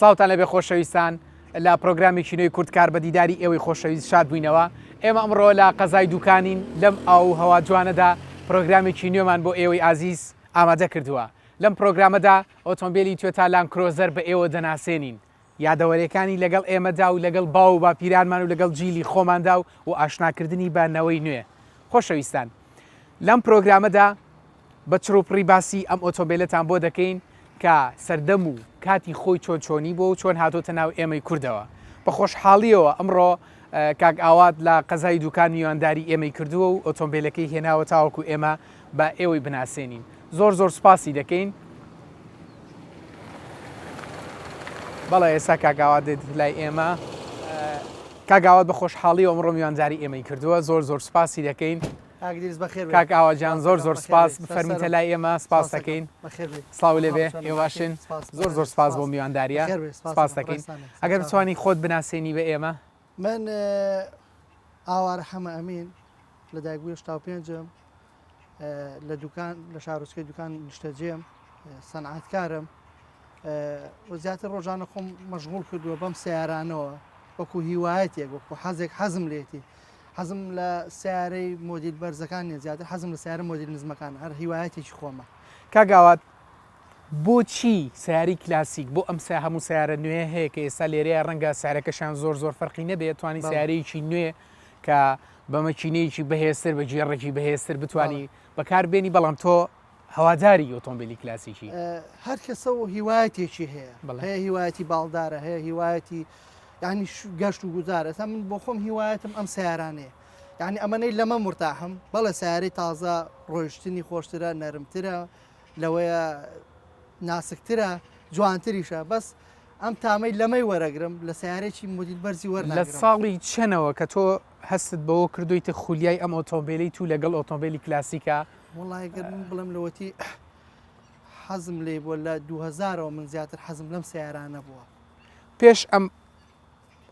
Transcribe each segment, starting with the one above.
ساڵتان لەبێ خۆشەویستان لە پرۆگرامی نوێی کورتکار بە دیداری ئێوەی خۆشەویست شاد بووینەوە. ئێمە ئەمڕۆ لە قەزای دوکانین لەم ئاو هەوا جوانەدا پرۆگرامێکی نوێمان بۆ ئێوەی ئازیز ئامادە کردووە. لەم پرۆگرامەدا ئۆتۆمبیلی توێتا لان کرۆزەر بە ئێوە دەناسێنین. یادەوەریەکانی لەگەڵ ئێمەدا و لەگەڵ باو و باپیرانمان و لەگەڵ جیلی خۆماندا و ئاشناکردنی بانەوەی نوێ. خۆشەویستان لەم پرۆگرامەدا بە چڕوپڕی باسی ئەم ئۆتۆمبیلەتان بۆ دەکەین کە سەردەم و کاتی خۆی چۆن چۆنی بۆ و چۆن هاتۆتە ناو ئێمەی کوردەوە. بە خۆشحاڵیەوە ئەمڕۆ کاک ئاوات لە قەزای دوکان میوانداری ئێمەی کردووە و ئۆتۆمبیلەکەی هێناوە تاوەکو ئێمە بە ئێوەی بناسێنین. زۆر زۆر سپاسی دەکەین. بەڵێ ئێستا کاگاوات دێت لای ئێمە. کاگاوات بە خۆشحاڵی ئەمڕۆ میوانداری ئێمەی کردووە. زۆر زۆر سپاسی دەکەین. کاک ئاواجان زۆر زۆر سپاس بفەرمیتە لای ئێمە سپاس دەکەین. سڵاو لێبێ ئێواشن زۆر زۆر سپاس بۆ میوانداریە سپاس دەکەین. ئەگەر بتوانی خۆت بناسێنی بە ئێمە. من ئاوارە حەمە ئەمین لە دایکبووی 85م لە دوکان لە شارۆچکەی دوکان نیشتەجێم سەنعاتکارم و زیاتر ڕۆژانە خۆم مەشغوڵ کردووە بەم سیارانەوە وەکو هیوایەتێک وەکو حەزێک حەزم لێتی حەزم لە سیارەی مۆدیل بەرزەکان نیە زیاتر حەزم لە سیارە مۆدیل نزمەکان هەر هیوایەتێکی خۆمە. کاگاوات بۆچی سیاری کلاسیک بۆ ئەم هەموو سیارە نوێ هەیە کە ئێستا لێرەیە ڕەنگە سیارەکەشان زۆر زۆر فەرقی نەبێت توانی سیارەیەکی نوێ کە بە مەکینەیەکی بەهێزتر بە جێڕێکی بەهێزتر بتوانی بەکاربێنی بەڵام تۆ هەواداری ئۆتۆمبیلی کلاسیکی هەر کەسە و هیوایەتێکی هەیە هەیە هیوایەتی باڵدارە هەیە هیوایەتی یعنی گەشت و گوزارە تا من بۆ خۆم هیوایەتم ئەم سیارانەیە یعنی ئەمەنەی لەمە مرتاحم بەڵێ سیارەی تازە ڕۆیشتنی خۆشترە نەرمترە لەوەیە ناسکترە جوانتریشە بەس ئەم تامەی لەمەی وەرەگرم لە سیارێکی مۆدیل بەرزی وەرناگرم. لە ساڵی چەنەوە کە تۆ هەستت بەوە کردویتە خولیای ئەم ئۆتۆمبیلی تو لەگەڵ ئۆتۆمبیلی کلاسیکە وڵایگەر من بڵم لەوەتی حەزم لێ بۆ لە 2000ەوە من زیاتر حەزم لەم سیارانە بووە. پێش ئەم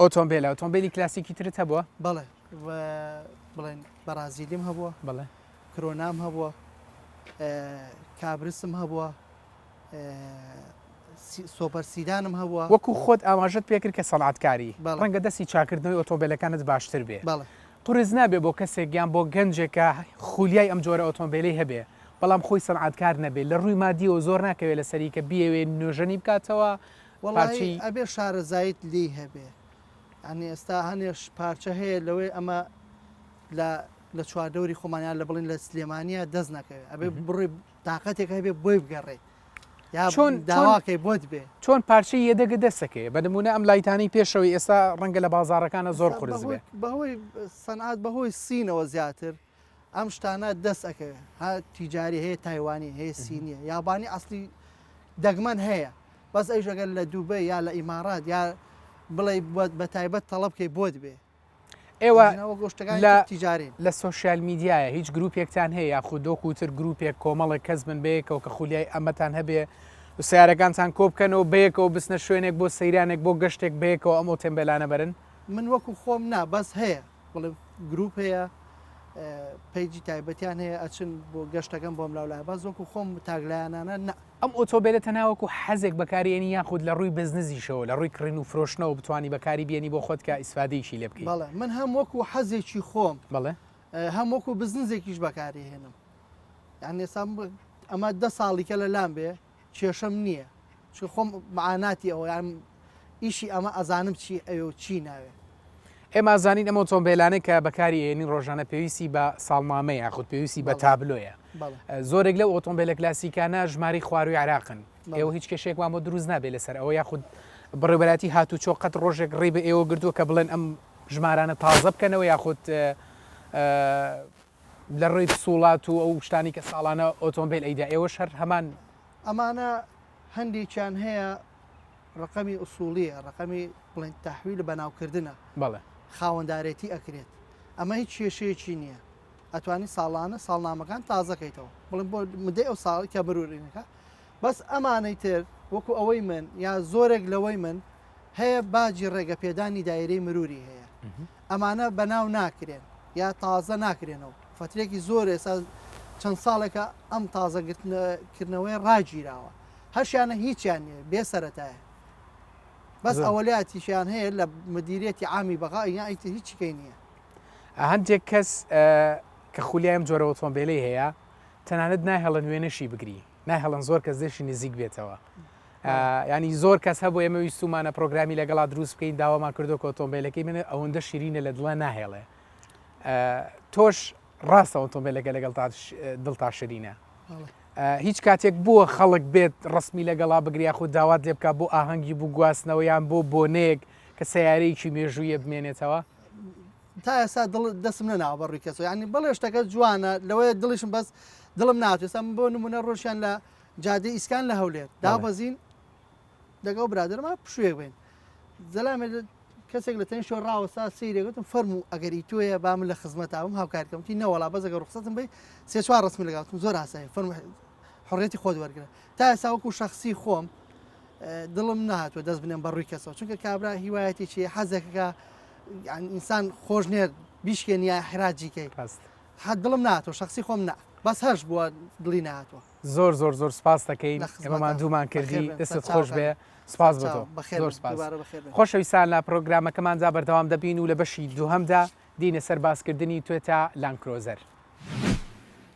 ئۆتۆمبیلی کلاسیکی ترت هەبووە؟ بەڵێ بڵێن بەرازیلیم هەبووە بڵێ کرۆنام هەبووە کابرسم هەبووە سۆپەر سیدانم هەبووە. وەکو خۆت ئاماژەت پێکرد کە سەڵاتکاری ڕەنگە دەستی چاکردنەوەی ئۆتۆمبیلەکانت باشتر بێ. قورس نابێ بۆ کەسێک یان بۆ گەنجێکە خولیای ئەم جۆرە ئۆتۆمبیلی هەبێ بەڵام خۆی سەنعاتکار نەبێت لە ڕووی مادیەوە زۆر ناکەوێت لە سەری کە بیاوێ نوێژەنی بکاتەوە وەڵی ئەبێ شارەزایت لی هەبێ ئەنی ئێستا هەنێش پارچە هەیە لەوەی ئەمە لە چواردەوری خۆمانیان لە بڵین لە سلێمانیا دەست نەکەوێت ئەبێ بڕی تااقەتێک هەبێ بۆی بگەڕێت چۆن داواکەی بۆت بێ چۆن پارچەی یەدەگە دەستەکەی بە نمونە ئەم لایتانی پێشەوەی ئێستا ڕەنگە لە بازارەکانە زۆر قورس بێ بەهۆی سەنعات بەهۆی سینەوە زیاتر ئەم شتانە دەست ئەەکەوێت ها تیجاری هەیە تایوانی هەیە سینیە یابانی ئەسلی دەگمەن هەیە بەس ئەیژەگەر لە دووبەی یا لە ئیمارات یا بڵێ بە تایبەت تەڵەبکەی بۆت بێ ئێوە گۆشتەکان تیجارین لە سۆشیال میدیایە هیچ گروپێکتان هەیە یاخود دۆکوتر گروپێک کۆمەڵێک کەس من بەیەکەوە کە خولیای ئەمەتان هەبێ سیارەکانتان کۆ بکەنەوە بەیەکەوە بستنە شوێنێک بۆ سەیرانێک بۆ گەشتێک بەیەکەوە ئەم ئۆتۆمبیلانە بەرن. من وەکو خۆم نا بەس هەیە بڵێ گروپ هەیە پەیجی تایبەتیان هەیە ئەچن بۆ گەشتەکەم بۆم لاولای بەس وەکو خۆم تاگلایانانە ئەم ئۆتۆبیلە تەناوەکو حەزێک بەکارێنی یاخود لە ڕووی بزنزیشەوە لە ڕووی کڕین و فرۆشتنەوە بتوانی بەکاری بێنی بۆ خۆت کە ئیسفادەیەکی لێ بکەیت. بەڵێ من هەم وەکو حەزێکی خۆم بڵێ هەم وەکو بزنزێکیش بەکاری هێنم یعنی ئێستا ئەمە 10 ساڵیکە لە لام بێ کێشەم نییە چ خۆم معاناتی ئەوە یان ئیشی ئەمە ئەزانم چی ئەوە چی ناوێ. ئێمە زانین ئەمە ئۆتۆمبیلانەی کە بەکاری هێنین ڕۆژانە پێویستی بە ساڵنامە یاخود پێویستی بە تابلۆیە زۆرێک لەو ئۆتۆمبیلە کلاسیکانە ژماری خواروی عراقن ئێوە هیچ کێشێکوان بۆ دروست نابێت لەسەر ئەوە یاخود بڕێبەتی هاتوو چۆقەت ڕۆژێک ڕێ بە ئێوە گردووە کە بڵێن ئەم ژمارانە تازە بکەنەوە یاخود لە ڕێی سوڵات و ئەو شتانی کە ساڵانە ئۆتۆمبیل ئەیدا ئێوە شەر هەمان ئەمانە هەندێکیان هەیە ڕقەمی ئوسوڵیە ڕقەمی بڵێن تەحویل بەناوکردنە بەڵێ خاوەندارێتی ئەکرێت ئەمە هیچ کێشەیەکی نییە ئەتوانی ساڵانە ساڵنامەکان تازەکەیتەوە بڵێن بۆ مدەی ئەو ساڵی کە بروورینەکە بەس ئەمانەی تر وەکو ئەوەی من یا زۆرێک لەوەی من هەیە باجی ڕێگە پێدانی دایرەی مروری هەیە ئەمانە بەناو ناکرێن یا تازە ناکرێنەوە فترێکی زۆر ئێستا چەند ساڵێکە ئەم تازەکردنەوەی ڕاگیراوە هەرشیانە هیچیان نیە بێسەرەتایە بەس ئەوەلایەتیشیان هەیە لە مدیریەتی عامی بەغا یان ئیتر هیچیکەی نییە. هەندێک کەس کە خولیایم جۆرە ئۆتۆمبیلەی هەیە تەنانەت ناهێڵن وێنەشی بگری، ناهێڵن زۆر کەس دێشی نزیک بێتەوە. ینی زۆر کەس هەبوو ئێمە ویستمانە پرۆگرامی لەگەڵا دروست بکەین داوامان کردو کە ئۆتۆمبیلەکەی منە ئەوەندە شیرینە لە دڵە ناهێڵێ. تۆش ڕاستە ئۆتۆمبیلەکە لەگەڵ دڵتا شیرینە. هیچ کاتێک بووە خەڵک بێت ڕستمی لەگەڵا بگریا خود داوات لێ بکە بۆ ئاهەنگی بوو گواستنەوە یان بۆ بۆنەیەک کە سیارەیەکی مێژوویە بمێنێتەوە؟ تا ئێستا دەستم نەناوە بەڕووی کەسەوە، ینی بەڵێ شتەکە جوانە لەوەیە دڵیشم بەس دڵم ناتوێت. ئێستا بۆ نمونە ڕۆژیان لە جادەی ئیسکان لە هەولێر دابەزین دەگەڵ برادرمە پشوێک بین زەلامێ کەسێک لە تەنی شۆ ڕاوەستا سیرێگوتم فەرموو ئەگەری توێە بام لە خزمەتاوم هاوکارکەمتی نەوەڵا بەزەگە ڕخسەتم بی سێ چوار ڕسمی لەگەڵتم زۆر ئاسایی فەرموو حڕێتی خۆت وەرگرە. تا ئێستا وەکو شخصی خۆم دڵم نهاتوە دەست بنێم بەڕووی کەسەوە، چونکە کابرا هیوایەتێکی حەزەکەکە ئینسان خۆش نێر بیشکێن یا حراجیکەی دڵم ناتوە شخصی خۆم نا بەس هەش بووە دڵی نهاتوە. زۆر زۆر زۆر سپاس دەکەین ئێمەمان دوومان کردی دەستت خۆش بێ. سپاس بۆ تۆ زۆر سپاس. خۆشەویستان لە پرۆگرامەکەمانجا بەردەوام دەبین و لە بەشی دووهەمدا دینە سەر باسکردنی توێتە لانکرۆزەر.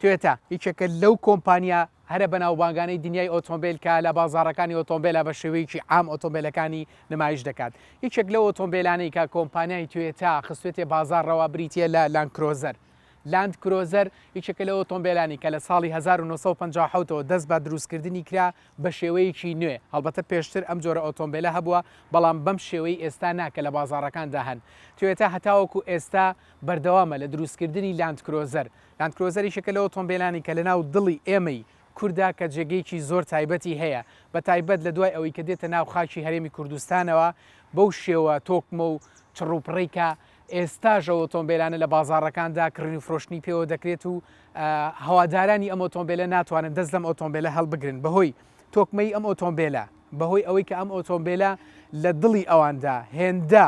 توێتە هیچێکە لەو کۆمپانیا هەرە بەناوبانگانەی دنیای ئۆتۆمبیل کە لە بازاڕەکانی ئۆتۆمبیلە بە شێوەیەکی عام ئۆتۆمبیلەکانی نمایش دەکات. هیچێک لەو ئۆتۆمبیلانەی کە کۆمپانیای توێتە خستوێتێ بازاڕەوە بریتە لە لانکرۆزەر. لاند کرۆزەر یەکێکە لە ئۆتۆمبیلانی کە لە ساڵی 1950ەوە دەست بە دروستکردنی کرا بە شێوەیەکی نوێ. هەڵبەتە پێشتر ئەم جۆرە ئۆتۆمبیلە هەبووە بەڵام بەم شێوەی ئێستا ناکە لە بازاڕەکاندا هەن. توێتە هەتاوەکو ئێستا بەردەوامە لە دروستکردنی لاند کرۆزەر. لاند کرۆزەر یەکێکە لە ئۆتۆمبیلانی کە لەناو دڵی ئێمەی کووردا کە جێگەیەکی زۆر تایبەتی هەیە بە تایبەت لە دوای ئەوەی کە دێتە ناو خاکی هەرێمی کوردستانەوە بەو شێوە تۆکمە و چڕوپڕیکە ئێستاژە ئۆتۆمبیلانە لە بازاڕەکاندا کڕنی فرۆشتنی پێوە دەکرێت و هەوادارانی ئەم ئۆتۆمبیلە ناتوانن دەست لەم ئۆتۆمبیلە هەڵبگرن بەهۆی تۆکمەی ئەم ئۆتۆمبیلە بەهۆی ئەوەی کە ئەم ئۆتۆمبیلە لە دڵی ئەواندا هێندە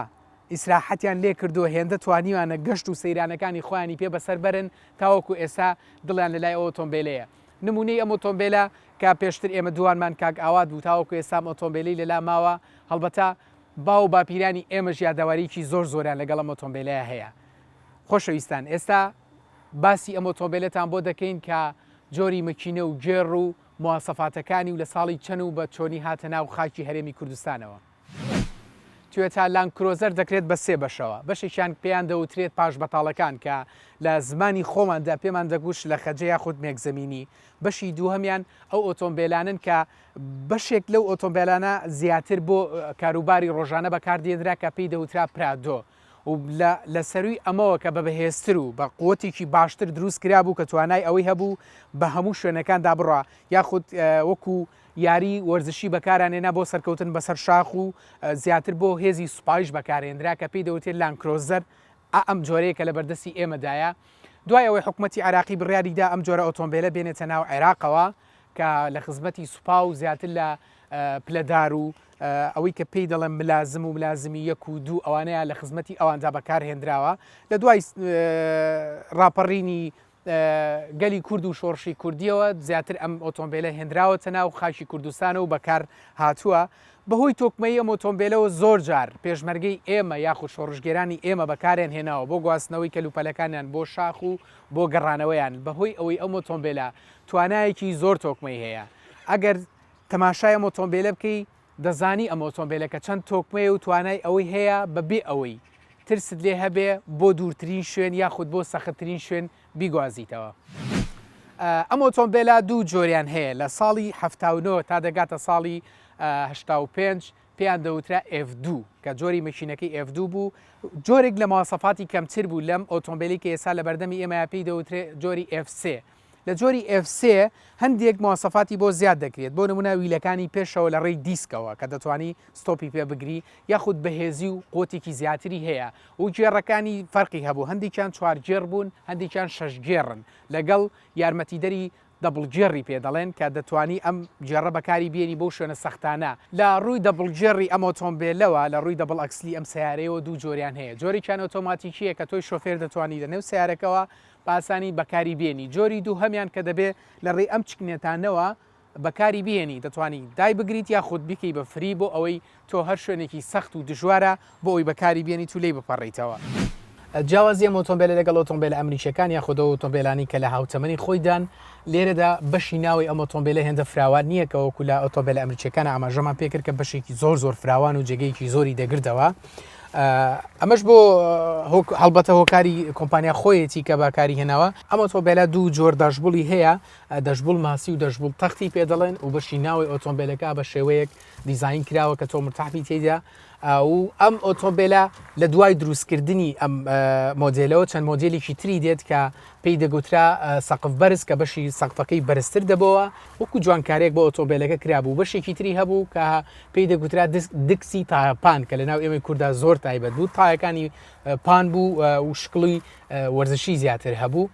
ئیسراحەتیان لێ کردووە هێندە توانیوانە گەشت و سەیرانەکانی خۆیانی پێ بەسەر بەرن تاوەکو ئێستا دڵیان لەلای ئۆتۆمبیلەیە. نمونەی ئەم ئۆتۆمبیلە کە پێشتر ئێمە دووانمان کاک ئاوات بوو تاوەکو ئێستا ئۆتۆمبیلی لەلا ماوە هەڵبەتە باو باپیرانی ئێمەش یادەواریکی زۆر زۆریان لەگەڵ ئەم ئۆتۆمبیلەیە هەیە. خۆشەویستان ئێستا باسی ئەم ئۆتۆمبیلەتان بۆ دەکەین کە جۆری مەکینە و گێڕ و مواسەفاتەکانی و لە ساڵی چەند و بە چۆنی هاتە ناو خاکی هەرێمی کوردستانەوە. توێتە لانگ کرۆزەر دەکرێت بە سێ بەشەوە. بەشێکیان پێیان دەوترێت پاش بەتاڵەکان کە لە زمانی خۆماندا پێمان دەگوش لە خەجە یاخود مێکزەمینی. بەشی دووهەمیان ئەو ئۆتۆمبیلانن کە بەشێک لەو ئۆتۆمبیلانە زیاتر بۆ کاروباری ڕۆژانە بەکاردێنرا کە پێی دەوترا پرادۆ و لە سەروی ئەمەوە کە بە بەهێزتر و بە قوتێکی باشتر دروست کرا بوو کە توانای ئەوەی هەبوو بە هەموو شوێنەکاندا بڕە یاخود وەکو یاری وەرزشی بەکارانێنا بۆ سەرکەوتن بەسەر شاخ و زیاتر بۆ هێزی سوپایش بەکارێنرا کە پێی دەوتێت لانگ کرۆزەر ئەم جۆرەیەکە لە بەردەستی ئێمەدایە. دوای ئەوەی حکوومەتی عراقی بڕیاریدا ئەم جۆرە ئۆتۆمبیلە بێنێتە ناو عێراقەوە کە لە خزمەتی سوپا و زیاتر لە پلەدار و ئەوەی کە پێی دەڵێن ملازم و ملازمی یەک و دوو ئەوانەیە لە خزمەتی ئەواندا بەکارهێنراوە. لە دوای ڕاپەڕینی گەلی کورد و شۆڕشی کوردیەوە زیاتر ئەم ئۆتۆمبیلە هێنراوەتە ناو خاکی کوردستانە و بەکار هاتووە. بەهۆی تۆکمەی ئەم ئۆتۆمبیلەوە زۆر جار پێشمەرگەی ئێمە یاخود شۆڕژگێرانی ئێمە بەکارێن هێناوە بۆ گواستنەوەی کەلوپەلەکانیان بۆ شاخ و بۆ گەڕانەوەیان بەهۆی ئەوەی ئەم ئۆتۆمبیلە توانایەکی زۆر تۆکمەی هەیە. ئەگەر تەماشای ئەم ئۆتۆمبیلە بکەی دەزانی ئەم ئۆتۆمبیلەکە چەند تۆکمەیە و توانای ئەوەی هەیە بەبێ ئەوەی ترست لێ هەبێ بۆ دوورترین شوێن یاخود بۆ سەختترین شوێن بیگوازیتەوە. ئەم ئۆتۆمبیلە دوو جۆریان هەیە لە ساڵی 79 تا دەگاتە ساڵی 85 پێیان دەوترا F2 کە جۆری مەشینەکەی F2 بوو. جۆرێک لە مواصفاتی کەمتر بوو لەم ئۆتۆمبیلی کە ئێستا لە بەردەمی ئێمە پێی دەوترێت جۆری F3. لە جۆری F3 هەندێک مواصفاتی بۆ زیاد دەکرێت بۆ نمونە ویلەکانی پێشەوە لە ڕێی دیسکەوە کە دەتوانی ستۆپی پێ بگری یاخود بەهێزی و قوتێکی زیاتری هەیە و گێڕەکانی فەرقی هەبوو هەندێکیان 4 گێڕ بوون هەندێکیان 6 گێڕن لەگەڵ یارمەتیدەری دەبڵگێڕی پێ دەڵێن کە دەتوانی ئەم جێڕە بەکاری بێنی بۆ شوێنە سەختانە. لە ڕووی دەبڵگێڕی ئەم ئۆتۆمبیلەوە لە ڕووی دەبڵ ئەکسلی ئەم سیارەیەوە دوو جۆریان هەیە. جۆریان ئۆتۆماتیکیە کە تۆی شۆفێر دەتوانی لە نێو سیارەکەەوە باسانی بەکاری بێنی. جۆری دوو هەمیان کە دەبێت لە ڕێی ئەم چکنێتانەوە بەکاری بێنی دەتوانی دای بگریت یا خودت بکەی بە فری بۆ ئەوەی تۆ هەر شوێنێکی سەخت و دژوارە بۆ ئەوی بەکاری بێنی تو لێ بپەڕیتەوە. جیاوازیە ئۆتۆمبیلە لەگەڵ ئۆتۆمبیلە ئەمریکیەکان یا خودە ئۆتۆمبیلانی کە لە هاوتەمەنی خۆیدان لێرەدا بەشی ناوی ئەم ئۆتۆمبیلە هێندە فراوان نییە کە وەکو لە ئۆتۆمبیلە ئەمریکیەکان ئاماژەمان پێکرد کە بەشێکی زۆر فراوان و جێگەیەکی زۆری دەگردەوە. ئەمەش بۆ هەڵبەتە هۆکاری کۆمپانیا خۆیەتی کە باکاری هێناوە. ئەم ئۆتۆمبیلە دوو جۆر دەشبوڵی هەیە، دەشبوڵ ماسی و دەشبوڵ تەختی پێ دەڵێن و بەشی ناوی ئۆتۆمبیلەکە بە شێوەیەک دیزاین کراوە کە تۆ مرتاحی تێدا. و ئەم ئۆتۆمبیلە لە دوای دروستکردنی ئەم مۆدلەوە چەند مۆدلێکی تری دێت کە پێی دەگوترا سەقف بەرز کە بەشی سەقفەکەی بەرزتر دەبەوە، وەکو جوانکارێک بۆ ئۆتۆمبیلەکە کرابوو. بەشێکی تری هەبوو کە پێی دەگوترا دکسی تایپان کە لە ناو ئێمەی کووردا زۆر تایبەت بوو، تایەکانی پان بوو و شکڵی وەرزشی زیاتر هەبوو.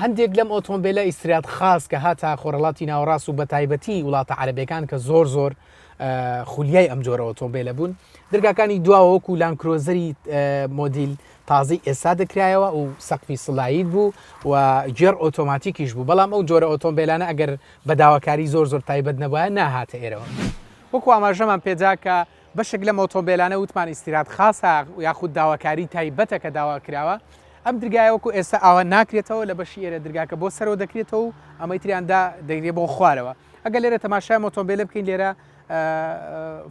هەندێک لەم ئۆتۆمبیلە ئیسرات خاص کە هاتە خۆرەڵاتی ناوەڕاست و بە تایبەتی وڵاتە عەرەبیەکان کە زۆر خولیای ئەم جۆرە ئۆتۆمبیلە بوون. دەرگاکانی دواوە وەکو لانکرۆزەری مۆدیل تازی ئێستا دەکرایەوە و سەقفی سڵایت بوو و جێر ئۆتۆماتیکیش بوو، بەڵام ئەو جۆرە ئۆتۆمبیلانە ئەگەر بە داواکاری زۆر تایبەت نەبووە ناهاتە ئێرەوە. وەکو ئاماژەمان پێدا کە بەشێک لەم ئۆتۆمبیلانە وتمان ئیسرات خاصە یاخود داواکاری تایبەتە کە داوا کراوە. ئەم دەرگایە وەکو ئێستا ئاوا ناکرێتەوە لە بەشی ئێرە دەرگاکە بۆ سەرەوە دەکرێتەوە و ئەمەی تریاندا دەگرێت بۆ خوارەوە. ئەگەر لێرە تەماشای ئۆتۆمبیلە بکەین لێرە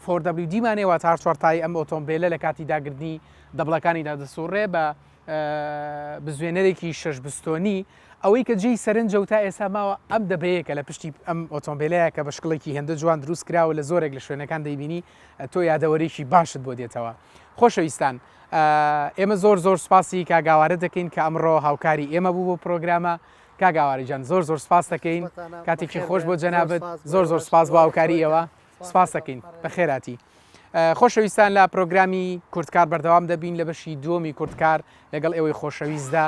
4WD مانەوە تا چوارتایی ئەم ئۆتۆمبیلە لە کاتی داگرنی دەبڵەکانی دادەسوڕێ بە بزوێنەرێکی 6 بستۆنی ئەوەی کە جێی سەرنجە و تا ئێستا ماوە ئەم دەبەیەکە لە پشتی ئەم ئۆتۆمبیلەیە کە بە شکڵێکی هێندە جوان دروست کراوە لە زۆرێک لە شوێنەکان دەیبینی تۆ یادەوەرێکی باشت بۆ دێتەوە. خۆشەویستان، ئێمە زۆر سپاسی کاگاوارە دەکەین کە ئەمڕۆ هاوکاری ئێمە بوو بۆ پرۆگرامە. کاگاواری جان زۆر سپاس دەکەین، کاتێکی خۆش بۆ جەنابەت، زۆر سپاس بۆ هاوکاری ئێوە، سپاس دەکەین بە خێراتی. خۆشەویستان، لە پرۆگرامی کورتکار بەردەوام دەبین لە بەشی دووەمی کورتکار لەگەڵ ئێوەی خۆشەویستدا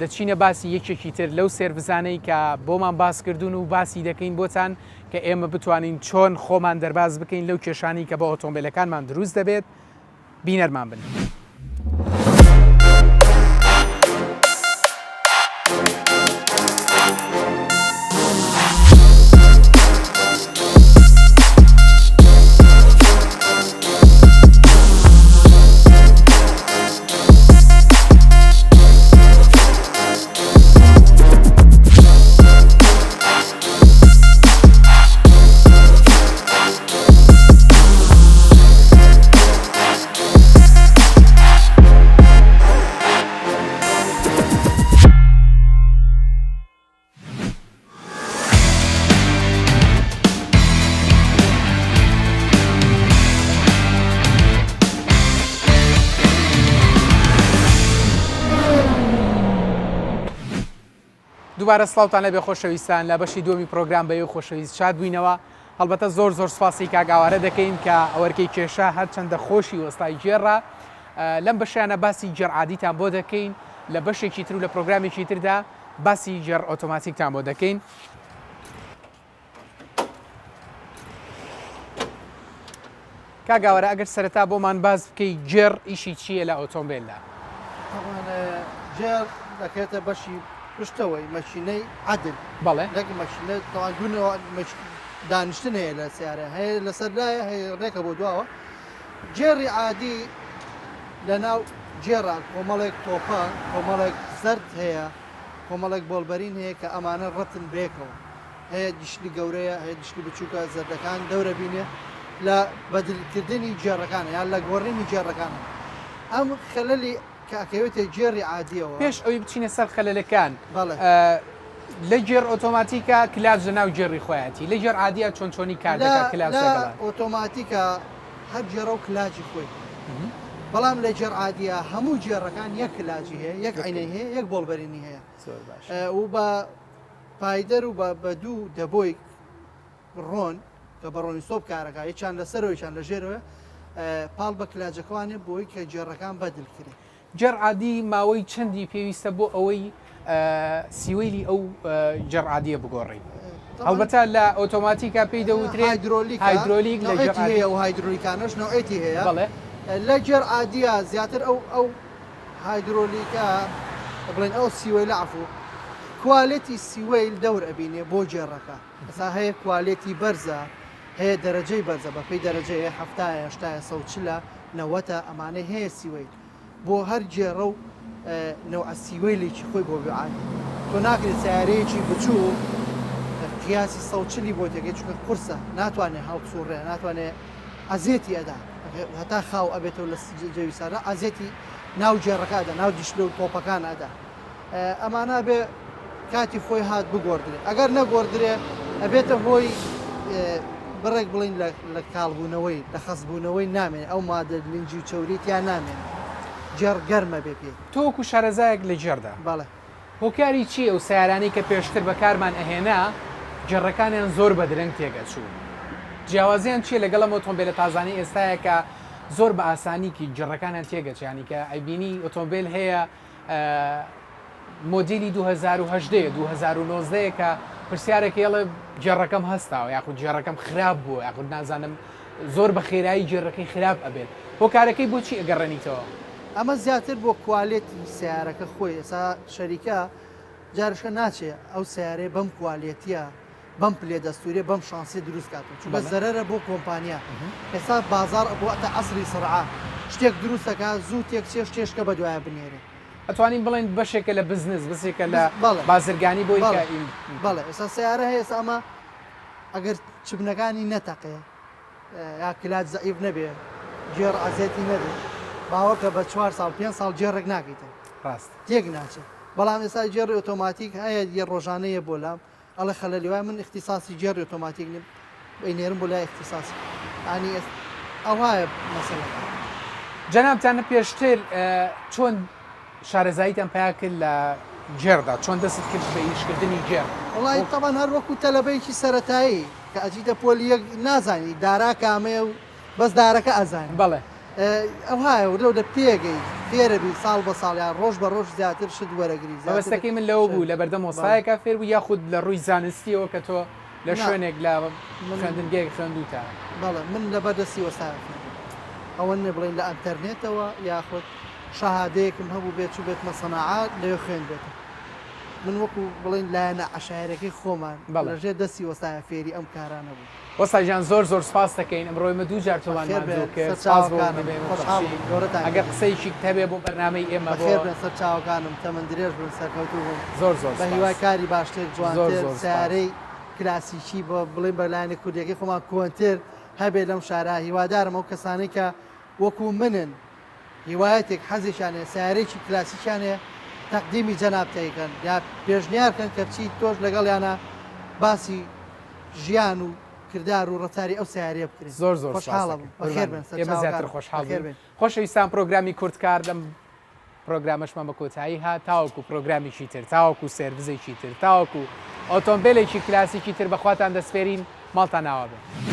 دەچینە باسی یەکێکی تر لەو سێربزانەی کە بۆمان باس کردوون و باسی دەکەین بۆتان کە ئێمە بتوانین چۆن خۆمان دەرباز بکەین لەو کێشانی کە بە ئۆتۆمبیلەکانمان دروست دەبێت. بینەرمان بن. دووبارە سڵاوتان لەبێ خۆشەویستان، لە بەشی دووەمی پرۆگرام بەیە خۆشەویست شاد بووینەوە. هەڵبەتە زۆر سپاسی کاگاوارە دەکەین کە ئەوەرکەی کێشە هەرچەندە خۆشی وەستای جێڕە. لەم بەشیانە باسی جێرعادیتان بۆ دەکەین، لە بەشێکی تر و لە پرۆگرامێکی تردا باسی جێر ئۆتۆماتیکتان بۆ دەکەین. کاگاوارە ئەگەر سەرەتا بۆمان باز بکەی جێر ئیشی چییە لە ئۆتۆمبیلدا؟ جێر دەکرێتە بەشی پشتەوەی مەشینەی عەدل. بەڵێ مەشینە دوونەوە دانیشتن هەیە لە سیارە، هەیە لەسەردایە هەیە ڕێکە بۆ دواوە. جێری عادی لە ناو جێرا کۆمەڵێک تۆپە، کۆمەڵێک زەرد هەیە، کۆمەڵێک بۆڵبەرین هەیە کە ئەمانە ڕەتن بێکەوە. هەیە دیشتی گەورەیە، هەیە دیشتی بچووکە، زەردەکان دەورە بینێ لە بەدلکردنی جێڕەکانە یان لە گۆڕینی جێڕەکانە. ئەم خەلەلی کاکەوێتە جێری عادیەوە. پێش ئەوی بچینە سەر خەلەلەکان لە جێر ئۆتۆماتیکە کلااج لە ناو جێڕی خۆیەتی، لە جێر عادیە چۆنی کار دەکات کلااج ئۆتۆماتیکە هەر جێرە و کلاجی خۆی. بەڵام لە جێر عادیە هەموو جێڕەکان یەک کلاجی هەیە، یەک عینەی هەیە، یەک بۆڵبەرینی هەیە و بە پایدەر و بە دوو دەبۆی ڕۆن کە بە ڕۆنی سۆپ کارەکە یەکیان لەسەرەوە یەکیان لە ژێرەوە پاڵ بە کلاجەکەوانێ بۆی کە جێڕەکان بەدڵکرێت. جێر عادی ماوەی چەندی پێویستە بۆ ئەوەی سیوەیلی ئەو جێر عادیە بگۆڕی؟ هەڵبەتە لە ئۆتۆماتیکە پێی دەوترێت هایدرۆلیک لە جێر هەیە و هایدرۆلیکانەش نەوعێتی هەیە. بەڵێ لە جێر عادیە زیاتر ئەو هایدرۆلیکە بڵێن ئەو سیوەی لە عفو کوالێتی سیوەیل دەور ئەبینێ بۆ جێڕەکە ئەسا هەیە کوالێتی بەرزە هەیە دەرەجەی بەرزە بەپی دەرەجەیە هەفتایە هێشتایە سەوچلە نەوەتە ئەمانەی هەیە سیوەیل بۆ هەر جێڕە و نەوە سیوەیلێکی خۆی بۆ بێعاان تۆ ناکرێت سیارەیەکی بچوو قیاسی سەوچلی بۆ تێگەی چکە قورسە ناتوانێت هەڵسوڕێ ناتوانێت ئازێتی ئەدا هەتا خاو ئەبێتەوە لە جەویسارە ئازێتی ناو جێڕەکەدا ناو دیشلە و تۆپەکان ئەدا ئەمانە بێ کاتی خۆی هات بگۆدرێ ئەگەر نەگۆدرێ ئەبێتە هۆی بڕێک بڵین لە کاڵبوونەوەی لە خەزبوونەوەی نامێن ئەو مادە لنجی و چوریتیان نامێن جێر گەرمە بێ پێ تۆکو شارەزایەک لە جێردا بەڵێ هۆکاری چی ئەو سیارانەی کە پێشتر بەکارمان ئەهێنا جێڕەکانیان زۆر بە درەنگ تێگەچوو جیاوازیان چیە لەگەڵ ئۆتۆمبیلە تازانەی ئێستاە کە زۆر بە ئاسانیکی جێڕەکانیان تێگەچیانی کە ئەیبینی ئۆتۆمبیل هەیە مۆدیلی 2010 2019 کە پرسیارێکی ئێڵێ جێڕەکەم هەستاوە یاخود جێڕەکەم خراپ بووە یاخود نازانم زۆر بە خێرایی جێڕەکەی خراپ ئەبێت هۆکارەکەی بۆچی ئەگەڕێنیتەوە ئەمە زیاتر بۆ کوالێتی سیارەکە خۆی ئێستا شەریکە جارشە ناچێ ئەو سیارێ بەم کوالێتیە بەم پلێ دەستوریە بەم شانسی دروست کاتن چون بە زەرەرە بۆ کۆمپانیا ئێستا بازار بۆ ئەتە ئەسری سرعا شتێک دروستەکە زوو تێکچێ شتێشکە بە دوایە بنێرێ ئەتوانین بڵێن بەشێکە لە بزنس بسێکە لە بازرگانی بۆی بەڵێ ئێستا سیارە هەیە ئەمە ئەگەر چبنەکانی نەتەقێ یا کلات زەعیف نەبێ جێڕ ئازێتی نەبێت باوەکە بە 4 ساڵ 5 ساڵ جێڕێک ناکەیتە ڕاست تێک ناچێت بەڵام ئێستا جێڕی ئۆتۆماتیک هەیە یە ڕۆژانەیە بۆ لام ئەڵە خەلە لێوای من اختصاصی جێڕی ئۆتۆماتیک بینێرم بۆ لای اختصاصی ئانی ئەوایە مەسەلە جەنابتانە پێشتر چۆن شارەزاییتان پیا کرد لە جێردا چۆن دەست کرد بە ئیشکردنی جێر وڵی تەبان هەر وەکو تەلەبەیەکی سەرەتایی کە ئەجیدە پۆلیەک نازانی دارا کامەیە و بەس دارەکە ئەزانانی بەڵێ ئەو هایە لەو دە پێگەی فێرەبی ساڵ بە ساڵیان ڕۆژ بە ڕۆژ زیاتر شت وەرەگری بەستەکەی من لەوە بوو لە بەردەم مۆسایەکە فێر بوو یاخود لە ڕووی زانستیەوە کە تۆ لە شوێنێک لە خوێندنگەیەک خوێندوتە بەڵێ من لە بەردەستی وەستا ئەوە نە بڵێن لە ئەتەرنێتەوە یاخود شەهادەیەکم هەبوو بێت و بێتمە سەناعات لەوێ خوێن بێتە من وەکو بڵێن لایەنە عشایرەکەی خۆمان لەژێر دەستی وەستایە فێری ئەم کارانە بوو وەستاژیان زۆر زۆر سپاس دەکەین ئەمڕۆی مە دوو جار تۆمان ئەگەر قسەیەکی هەبێ بۆ بەرنامەی ئێمە سەر چاوەکانم تەمەند درێژ بن سەرکەوتوو بووم زۆر زۆر بە هیوای کاری باشتر جوانتر سیارەی کلاسیکی بۆ بڵێن بەلایەنی کوردیەکەی خۆمان کۆنتر هەبێ لەم شارە هیوادارم ئەو کەسانەی کە وەکو منن هیوایەتێک حەزیشانێ سیارێکی کلاسیکیانێ تەقدیمی جەنابتەیەکەن یا پێشنیارکەن کە بچیت تۆش لەگەڵیانە باسی ژیان و کردار و ڕەتاری ئەو سیارێ بکرێت زۆر زۆر ئێمە زیاتر خۆشحاڵ خۆشەویستان پرۆگرامی کوردکار لەم پرۆگرامەشمان بە کۆتایی هات تاوەکو پرۆگرامیشی تر تاوەکو سێرڤزێکی تر تاوەکو ئۆتۆمبیلێکی کلاسیکی تر بەخواتان دەسپێرین ماڵتان ناوە بێت.